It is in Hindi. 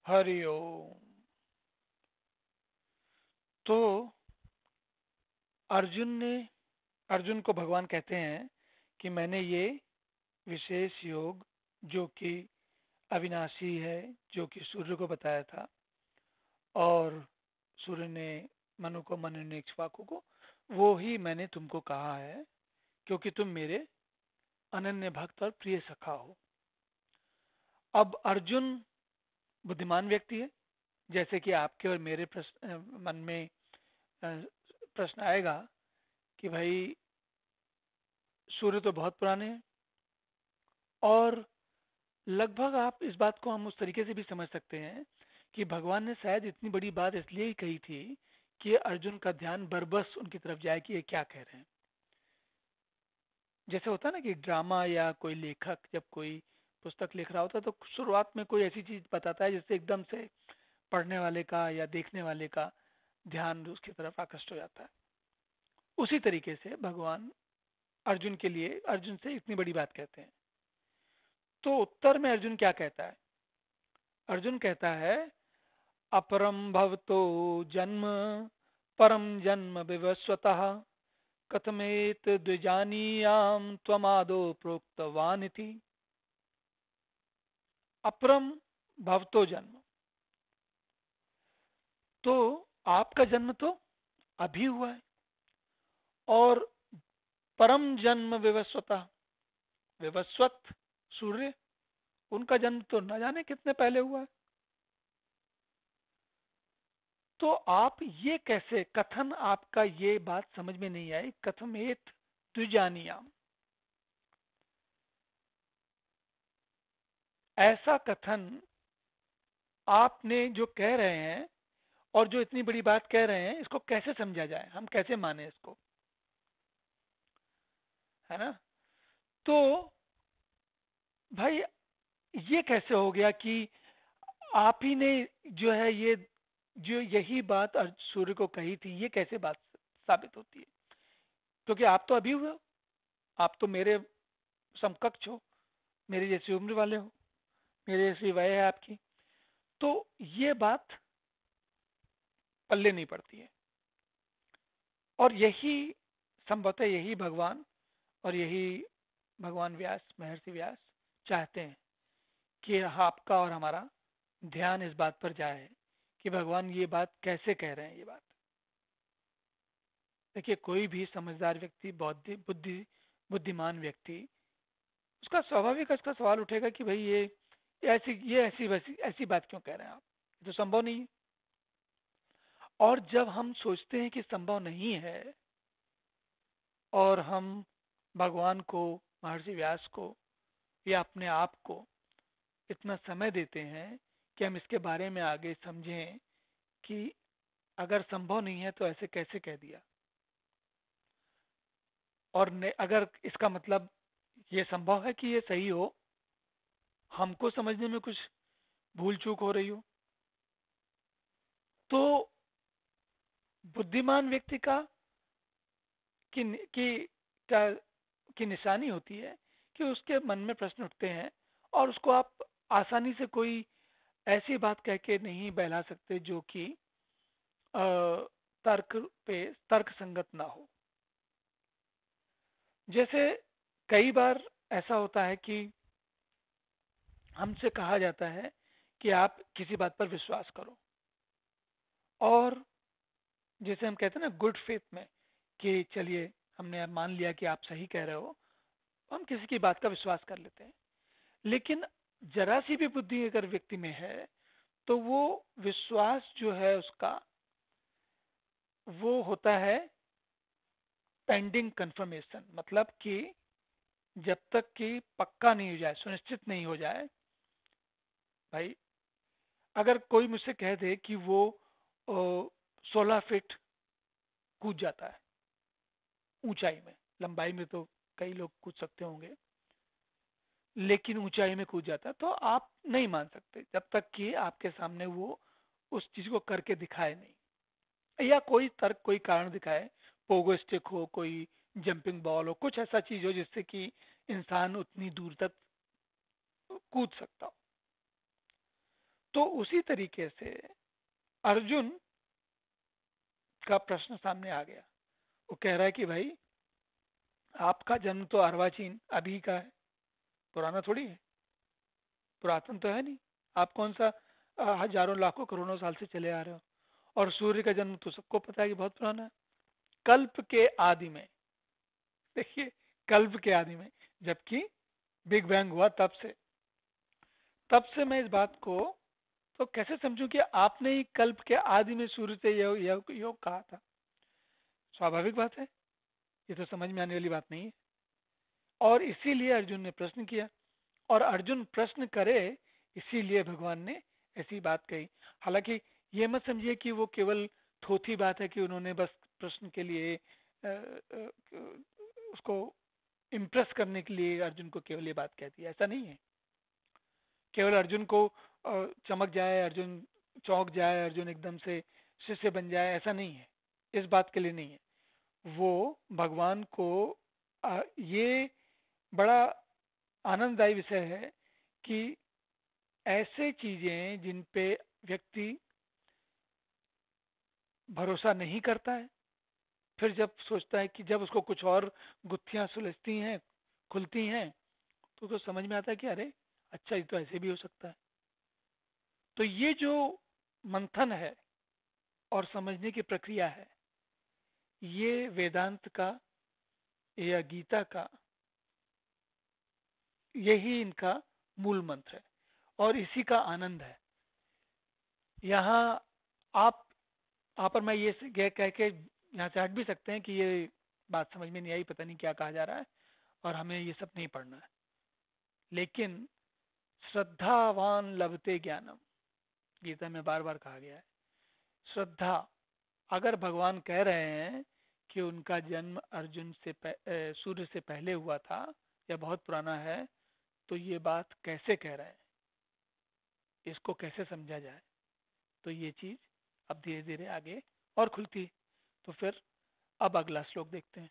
हरि ओम। तो अर्जुन को भगवान कहते हैं कि मैंने ये विशेष योग जो कि अविनाशी है, जो कि सूर्य को बताया था, और सूर्य ने मनु को, मनु ने इक्ष्वाकु को, वो ही मैंने तुमको कहा है क्योंकि तुम मेरे अनन्य भक्त और प्रिय सखा हो। अब अर्जुन बुद्धिमान व्यक्ति है, जैसे कि आपके और मेरे मन में अ, प्रश्न आएगा कि भाई सूर्य तो बहुत पुराने हैं, और लगभग आप इस बात को हम उस तरीके से भी समझ सकते हैं कि भगवान ने शायद इतनी बड़ी बात इसलिए ही कही थी कि अर्जुन का ध्यान बरबस उनकी तरफ जाए कि ये क्या कह रहे हैं। जैसे होता है ना कि ड्रामा या कोई लेखक जब कोई पुस्तक लिख रहा होता है तो शुरुआत में कोई ऐसी चीज बताता है जिससे एकदम से पढ़ने वाले का या देखने वाले का ध्यान उसकी तरफ आकृष्ट हो जाता है। उसी तरीके से भगवान अर्जुन के लिए अर्जुन से इतनी बड़ी बात कहते हैं। तो उत्तर में अर्जुन क्या कहता है? अर्जुन कहता है, अपरम भवतो जन्म परम जन्म विवस्वतः कथमेत द्विजानीयाम त्वमादो प्रोक्तवान इति। अपरम भवतो जन्म, तो आपका जन्म तो अभी हुआ है, और परम जन्म विवस्वतः, विवस्वत सूर्य, उनका जन्म तो न जाने कितने पहले हुआ है। तो आप ये कैसे कथन, आपका ये बात समझ में नहीं आई, कथमेत द्विजानीयाम, ऐसा कथन आपने जो कह रहे हैं और जो इतनी बड़ी बात कह रहे हैं, इसको कैसे समझा जाए, हम कैसे माने इसको, है ना? तो भाई ये कैसे हो गया कि आप ही ने जो है ये जो यही बात सूर्य को कही थी, ये कैसे बात साबित होती है? क्योंकि आप तो अभी हुए हो, आप तो मेरे समकक्ष हो, मेरी जैसी उम्र वाले हो, मेरे जैसी वय है आपकी। तो ये बात पल्ले नहीं पड़ती है। और यही संभवतः यही भगवान और यही भगवान व्यास, महर्षि व्यास चाहते हैं कि आपका और हमारा ध्यान इस बात पर जाए कि भगवान ये बात कैसे कह रहे हैं। ये बात देखिए, कोई भी समझदार व्यक्ति, बुद्धिमान व्यक्ति, उसका स्वाभाविक उसका सवाल उठेगा कि भाई ये ऐसी वैसी ऐसी बात क्यों कह रहे हैं आप, ये तो संभव नहीं है। और जब हम सोचते हैं कि संभव नहीं है, और हम भगवान को, महर्षि व्यास को या अपने आप को इतना समय देते हैं कि हम इसके बारे में आगे समझें कि अगर संभव नहीं है तो ऐसे कैसे कह दिया, और अगर इसका मतलब ये संभव है कि ये सही हो, हमको समझने में कुछ भूल चूक हो रही हो, तो बुद्धिमान व्यक्ति की का की निशानी होती है कि उसके मन में प्रश्न उठते हैं, और उसको आप आसानी से कोई ऐसी बात कह के नहीं बहला सकते जो कि तर्क पे तर्क संगत ना हो। जैसे कई बार ऐसा होता है कि हमसे कहा जाता है कि आप किसी बात पर विश्वास करो, और जैसे हम कहते हैं ना गुड फेथ में, कि चलिए हमने अब मान लिया कि आप सही कह रहे हो, हम किसी की बात का विश्वास कर लेते हैं। लेकिन जरा सी भी बुद्धि अगर व्यक्ति में है, तो वो विश्वास जो है उसका, वो होता है पेंडिंग कंफर्मेशन। मतलब कि जब तक कि पक्का नहीं हो जाए, सुनिश्चित नहीं हो जाए। भाई अगर कोई मुझसे कह दे कि वो 16 फीट कूद जाता है ऊंचाई में, लंबाई में तो कई लोग कूद सकते होंगे, लेकिन ऊंचाई में कूद जाता है, तो आप नहीं मान सकते जब तक कि आपके सामने वो उस चीज को करके दिखाए नहीं, या कोई तर्क, कोई कारण दिखाए, पोगो स्टिक हो, कोई जंपिंग बॉल हो, कुछ ऐसा चीज हो जिससे कि इंसान उतनी दूर तक कूद सकता हो। तो उसी तरीके से अर्जुन का प्रश्न सामने आ गया। वो कह रहा है कि भाई आपका जन्म तो अर्वाचीन अभी का है, पुराना थोड़ी है, पुरातन तो है नहीं। आप कौन सा हजारों लाखों करोड़ों साल से चले आ रहे हो। और सूर्य का जन्म तो सबको पता है कि बहुत पुराना है, कल्प के आदि में। देखिए, कल्प के आदि में, जबकि बिग बैंग हुआ तब से मैं इस बात को तो कैसे समझूं कि आपने ही कल्प के आदि में सूर्य से योग कहा था। स्वाभाविक बात है, ये तो समझ में आने वाली बात नहीं है। और इसीलिए अर्जुन ने प्रश्न किया, और अर्जुन प्रश्न करे इसीलिए भगवान ने ऐसी बात कही। हालांकि ये मत समझिए कि वो केवल थोथी बात है कि उन्होंने बस प्रश्न के लिए उसको इम्प्रेस करने के लिए अर्जुन को केवल ये बात कहती है, ऐसा नहीं है। केवल अर्जुन को चमक जाए, अर्जुन चौंक जाए, अर्जुन एकदम से शिष्य बन जाए, ऐसा नहीं है। इस बात के लिए नहीं है। वो भगवान को ये बड़ा आनंददायी विषय है कि ऐसे चीजें जिन पे व्यक्ति भरोसा नहीं करता है, फिर जब सोचता है कि जब उसको कुछ और गुत्थियां सुलझती हैं, खुलती हैं, तो उसको समझ में आता है कि अरे अच्छा, ये तो ऐसे भी हो सकता है। तो ये जो मंथन है और समझने की प्रक्रिया है, ये वेदांत का या गीता का यही इनका मूल मंत्र है और इसी का आनंद है। यहाँ आप और मैं ये कह के यहाँ से हट भी सकते हैं कि ये बात समझ में नहीं आई, पता नहीं क्या कहा जा रहा है और हमें ये सब नहीं पढ़ना है। लेकिन श्रद्धावान लभते ज्ञानम, गीता में बार बार कहा गया है। श्रद्धा, अगर भगवान कह रहे हैं कि उनका जन्म अर्जुन से सूर्य से पहले हुआ था या बहुत पुराना है, तो ये बात कैसे कह रहे हैं, इसको कैसे समझा जाए। तो ये चीज अब धीरे धीरे आगे और खुलती है। तो फिर अब अगला श्लोक देखते हैं।